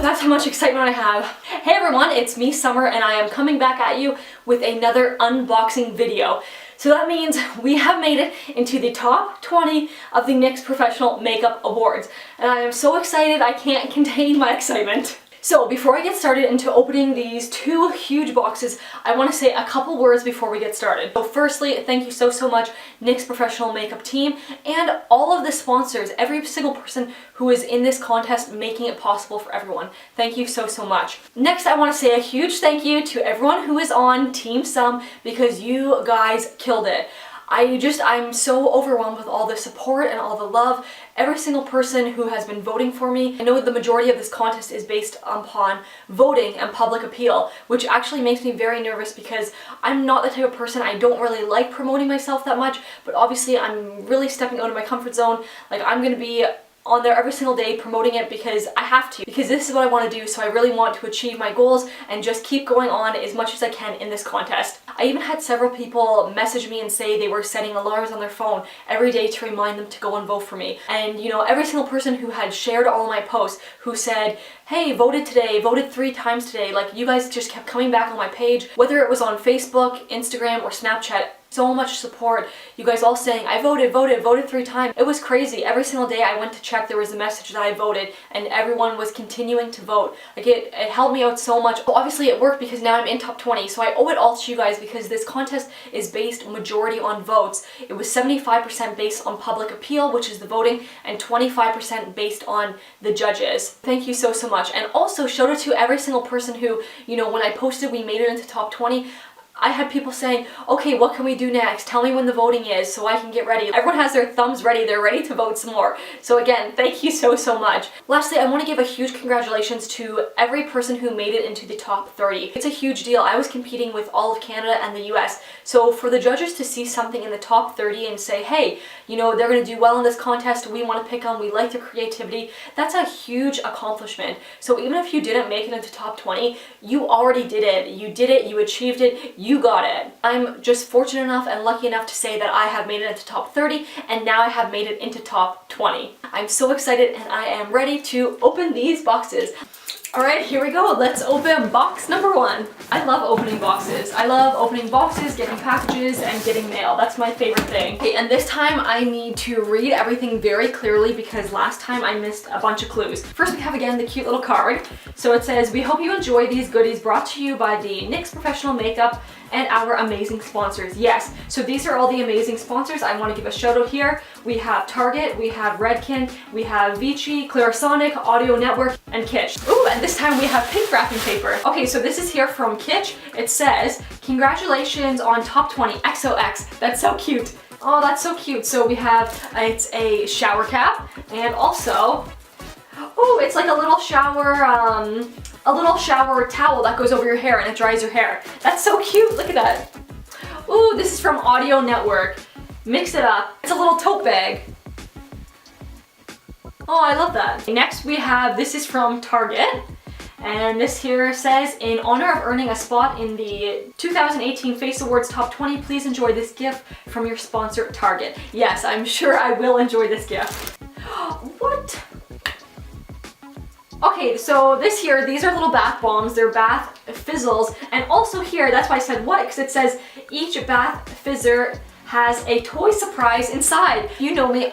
that's how much excitement I have. Hey everyone, it's me, Summer, and I am coming back at you with another unboxing video. So that means we have made it into the top 20 of the NYX Professional Makeup Awards. And I am so excited, I can't contain my excitement. So before I get started into opening these two huge boxes, I want to say a couple words before we get started. So firstly, thank you so much NYX Professional Makeup team and all of the sponsors, every single person who is in this contest making it possible for everyone. Thank you so much. Next, I want to say a huge thank you to everyone who is on TEAMSUM because you guys killed it. I'm so overwhelmed with all the support and all the love. Every single person who has been voting for me. I know the majority of this contest is based upon voting and public appeal, which actually makes me very nervous because I'm not the type of person, I don't really like promoting myself that much, but obviously I'm really stepping out of my comfort zone. Like, I'm gonna be on there every single day promoting it because I have to, because this is what I want to do, so I really want to achieve my goals and just keep going on as much as I can in this contest. I even had several people message me and say they were setting alarms on their phone every day to remind them to go and vote for me. And you know, every single person who had shared all of my posts, who said, hey, voted today, voted 3 times today, like you guys just kept coming back on my page, whether it was on Facebook, Instagram, or Snapchat. So much support. You guys all saying, I voted 3 times. It was crazy. Every single day I went to check, there was a message that I voted, and everyone was continuing to vote. Like, it helped me out so much. Well, obviously it worked because now I'm in top 20, so I owe it all to you guys because this contest is based majority on votes. It was 75% based on public appeal, which is the voting, and 25% based on the judges. Thank you so much. And also shout out to every single person who, you know, when I posted we made it into top 20, I had people saying, okay, what can we do next? Tell me when the voting is so I can get ready. Everyone has their thumbs ready. They're ready to vote some more. So again, thank you so much. Lastly, I want to give a huge congratulations to every person who made it into the top 30. It's a huge deal. I was competing with all of Canada and the US. So for the judges to see something in the top 30 and say, hey, you know, they're going to do well in this contest. We want to pick them. We like their creativity. That's a huge accomplishment. So even if you didn't make it into top 20, you already did it. You did it. You achieved it. You got it. I'm just fortunate enough and lucky enough to say that I have made it into top 30 and now I have made it into top 20. I'm so excited and I am ready to open these boxes. Alright, here we go. Let's open box number 1. I love opening boxes. I love opening boxes, getting packages, and getting mail. That's my favorite thing. Okay, and this time I need to read everything very clearly because last time I missed a bunch of clues. First we have again the cute little card. So it says, we hope you enjoy these goodies brought to you by the NYX Professional Makeup and our amazing sponsors. Yes, so these are all the amazing sponsors. I want to give a shout out here. We have Target, we have Redken, we have Vichy, Clarisonic, Audionetwork, and Kitsch. Ooh, and this time we have pink wrapping paper. Okay, so this is here from Kitsch. It says, congratulations on top 20 XOX. That's so cute. Oh, that's so cute. So we have, it's a shower cap, and also, oh, it's like a little shower towel that goes over your hair and it dries your hair. That's so cute, look at that. Ooh, this is from Audionetwork. Mix it up. It's a little tote bag. Oh, I love that. Next we have, this is from Target. And this here says, in honor of earning a spot in the 2018 Face Awards Top 20, please enjoy this gift from your sponsor, Target. Yes, I'm sure I will enjoy this gift. What? Okay, so this here, these are little bath bombs, they're bath fizzles, and also here, that's why I said what, because it says each bath fizzer has a toy surprise inside. You know me,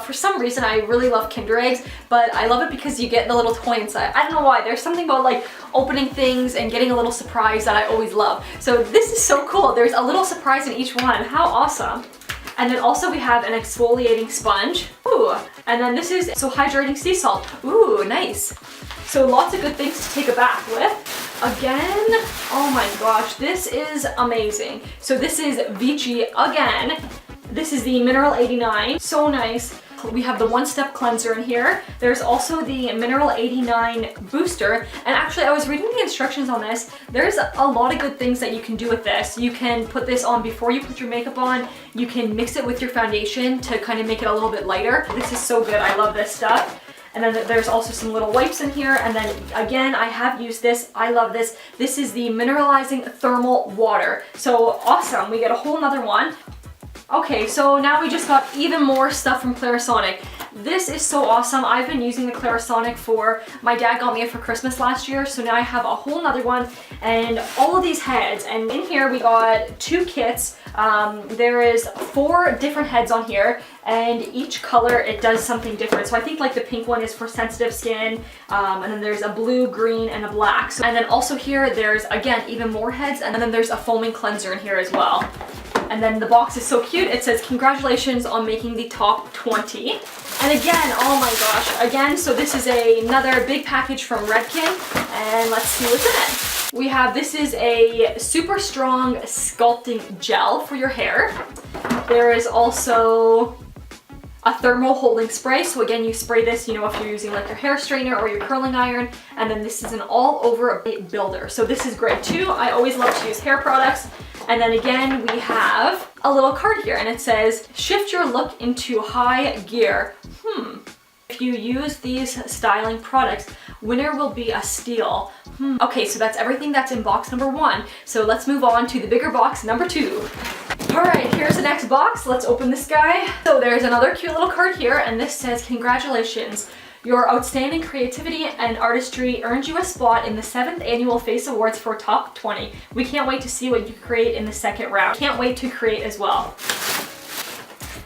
for some reason, I really love Kinder Eggs, but I love it because you get the little toy inside. I don't know why, there's something about like opening things and getting a little surprise that I always love. So this is so cool, there's a little surprise in each one, how awesome. And then also we have an exfoliating sponge. Ooh, and then this is hydrating sea salt. Ooh, nice. So lots of good things to take a bath with. Again, oh my gosh, this is amazing. So this is Vichy again. This is the Mineral 89, so nice. We have the one-step cleanser in here. There's also the Mineral 89 booster. And actually, I was reading the instructions on this. There's a lot of good things that you can do with this. You can put this on before you put your makeup on. You can mix it with your foundation to kind of make it a little bit lighter. This is so good. I love this stuff. And then there's also some little wipes in here. And then again, I have used this. I love this. This is the Mineralizing Thermal Water. So awesome. We get a whole nother one. Okay, so now we just got even more stuff from Clarisonic. This is so awesome. I've been using the Clarisonic for, my dad got me it for Christmas last year, so now I have a whole nother one and all of these heads. And in here we got 2 kits. There is 4 different heads on here, and each color it does something different. So I think like the pink one is for sensitive skin, and then there's a blue, green, and a black. So, and then also here there's again even more heads, and then there's a foaming cleanser in here as well. And then the box is so cute. It says, congratulations on making the top 20. And again, oh my gosh, again, so this is another big package from Redken, and let's see what's in it. We have, this is a super strong sculpting gel for your hair. There is also a thermal holding spray. So again, you spray this, you know, if you're using like your hair straightener or your curling iron. And then this is an all over builder. So this is great too. I always love to use hair products. And then again, we have a little card here and it says, shift your look into high gear. If you use these styling products, winner will be a steal. Okay, so that's everything that's in box number 1. So let's move on to the bigger box number 2. All right, here's the next box. Let's open this guy. So there's another cute little card here, and this says, congratulations. Your outstanding creativity and artistry earned you a spot in the 7th Annual Face Awards for Top 20. We can't wait to see what you create in the second round. Can't wait to create as well.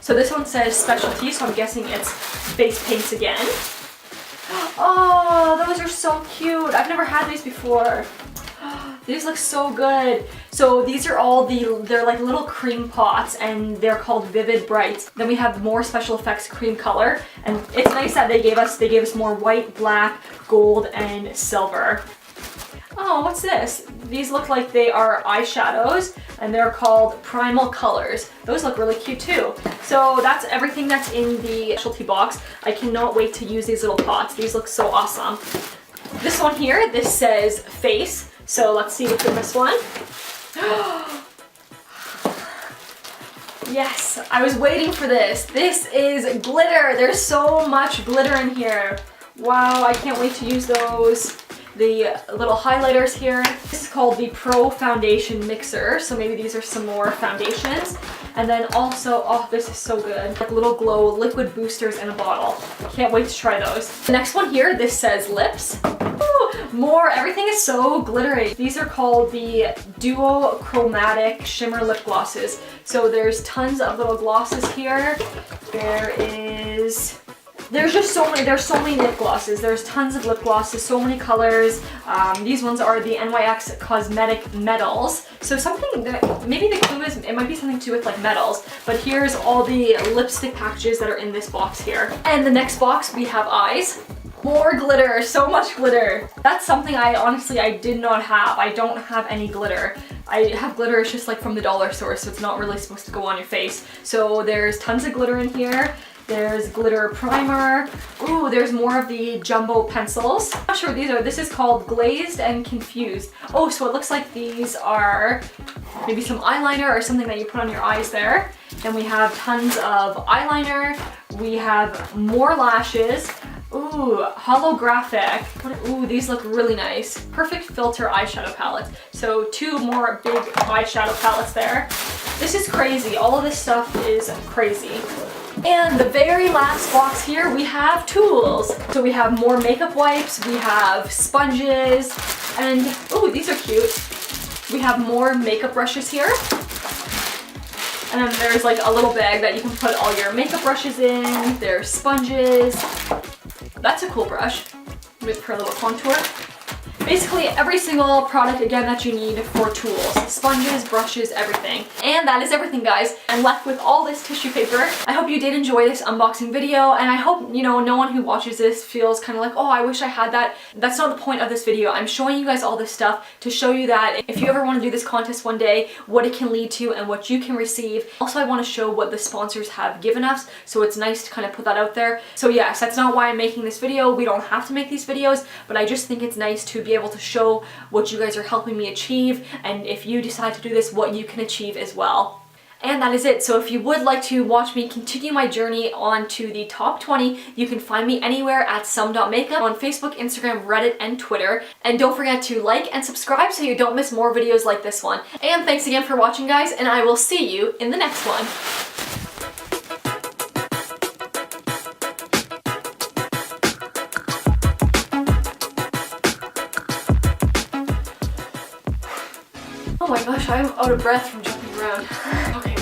So this one says specialty, so I'm guessing it's face paints again. Oh, those are so cute. I've never had these before. These look so good. So these are all they're like little cream pots, and they're called Vivid Brights. Then we have more special effects cream color, and it's nice that they gave us more white, black, gold, and silver. Oh, what's this? These look like they are eyeshadows, and they're called Primal Colors. Those look really cute too. So that's everything that's in the specialty box. I cannot wait to use these little pots. These look so awesome. This one here, this says Face. So let's see what's in this one. Yes, I was waiting for this. This is glitter. There's so much glitter in here. Wow, I can't wait to use those. The little highlighters here. This is called the Pro Foundation Mixer. So maybe these are some more foundations. And then also, oh, this is so good. Like little glow liquid boosters in a bottle. Can't wait to try those. The next one here, this says lips. Ooh, more, everything is so glittery. These are called the Duo Chromatic Shimmer Lip Glosses. So there's tons of little glosses here. There's just so many, there's so many lip glosses. There's tons of lip glosses, so many colors. These ones are the NYX Cosmetic Metals. So something that, maybe the clue is, it might be something to do with like metals, but here's all the lipstick packages that are in this box here. And the next box, we have eyes. More glitter, so much glitter. That's something I did not have. I don't have any glitter. I have glitter, it's just like from the dollar store, so it's not really supposed to go on your face. So there's tons of glitter in here. There's glitter primer. Ooh, there's more of the jumbo pencils. I'm not sure what these are. This is called Glazed and Confused. Oh, so it looks like these are maybe some eyeliner or something that you put on your eyes there. Then we have tons of eyeliner. We have more lashes. Ooh, holographic. Ooh, these look really nice. Perfect filter eyeshadow palettes. So 2 more big eyeshadow palettes there. This is crazy. All of this stuff is crazy. And the very last box here, we have tools. So we have more makeup wipes, we have sponges, and ooh, these are cute. We have more makeup brushes here. And then there's like a little bag that you can put all your makeup brushes in. There's sponges. That's a cool brush with her little contour. Basically every single product again that you need for tools. Sponges, brushes, everything. And that is everything, guys. I'm left with all this tissue paper. I hope you did enjoy this unboxing video, and I hope, you know, no one who watches this feels kind of like, oh, I wish I had that. That's not the point of this video. I'm showing you guys all this stuff to show you that if you ever want to do this contest one day, what it can lead to and what you can receive. Also, I want to show what the sponsors have given us, so it's nice to kind of put that out there. So yes, that's not why I'm making this video. We don't have to make these videos, but I just think it's nice to be able to show what you guys are helping me achieve, and if you decide to do this, what you can achieve as well. And that is it. So if you would like to watch me continue my journey on to the top 20, you can find me anywhere at sum.makeup on Facebook, Instagram, Reddit, and Twitter. And don't forget to like and subscribe so you don't miss more videos like this one. And thanks again for watching, guys, and I will see you in the next one. Oh my gosh, I'm out of breath from jumping around. Okay.